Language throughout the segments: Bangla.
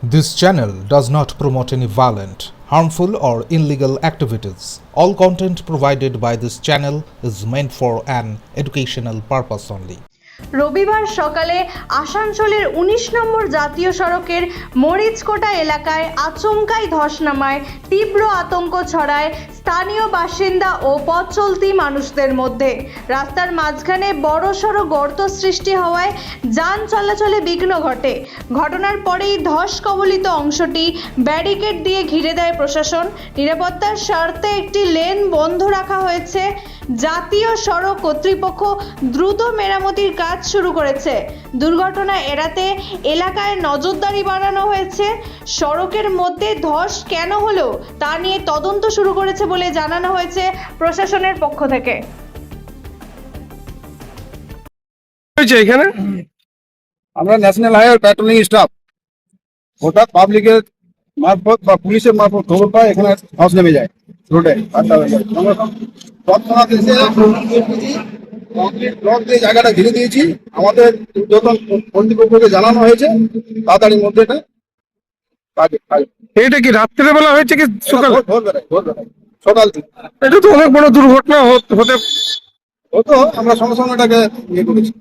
This channel does not promote any violent, harmful, or illegal activities. All content provided by this channel is meant for an educational purpose only. রবিবার সকালে আসানসোলের ১৯ নম্বর জাতীয় সড়কের মরিচকোটা এলাকায় আচমকাই ধস নামায় তীব্র আতঙ্ক ছড়ায় স্থানীয় বাসিন্দা ও পথ চলতি মানুষদের মধ্যে। রাস্তার মাঝখানে বড়সড় গর্ত সৃষ্টি হওয়ায় যান চলাচলে বিঘ্ন ঘটে। ঘটনার পরেই ধস কবলিত অংশটি ব্যারিকেড দিয়ে ঘিরে দেয় প্রশাসন। নিরাপত্তার স্বার্থে একটি লেন বন্ধ রাখা হয়েছে। জাতীয় সড়ক কর্তৃপক্ষ দ্রুত মেরামতির কাজ শুরু করেছে। দুর্ঘটনা এড়াতে এলাকায় নজরদারি বাড়ানো হয়েছে। সড়কের মধ্যে ধস কেন হলো তা নিয়ে তদন্ত শুরু করেছে বলে জানানো হয়েছে প্রশাসনের পক্ষ থেকে। এখানে আমরা ন্যাশনাল হাইওয়ে প্যাট্রোলিং স্টাফ হঠাৎ পাবলিকের মারফত বা পুলিশের মারফত খবর পায় এখানে ধস নেমে যায় রোডে। তৎক্ষণাৎ এসে ব্লক দিয়ে জায়গাটা ঘিরে দিয়েছি। আমাদের যখন কর্তৃপক্ষকে জানানো হয়েছে তাড়াতাড়ির মধ্যে এটা কি রাত্রে বেলা হয়েছে কি সকাল? ভোরবেলায় সকাল থেকে। এটা তো অনেক বড় দুর্ঘটনা হতে হতো, আমরা সঙ্গে সঙ্গে এটাকে ইয়ে করেছি।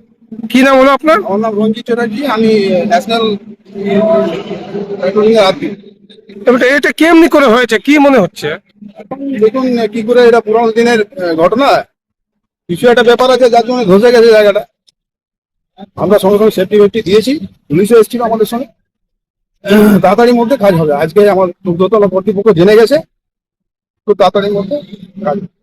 কি নাম হলো আপনার? আমার নাম রঞ্জিত চ্যাটার্জি, আমি ন্যাশনাল প্যাট্রোলিং এর আরপি। এটা কেমনি করে হয়েছে কি মনে হচ্ছে? দেখুন কি করে, এটা পুরোনো দিনের ঘটনা, কিছু একটা ব্যাপার আছে যার জন্য ধসে গেছে জায়গাটা। আমরা সঙ্গে সঙ্গে সেফটি ফেফটি দিয়েছি, পুলিশও এসেছিল আমাদের সঙ্গে। তাড়াতাড়ির মধ্যে কাজ হবে। আজকে আমার দোতলা কর্তৃপক্ষ জেনে গেছে, খুব তাড়াতাড়ির মধ্যে কাজ হবে।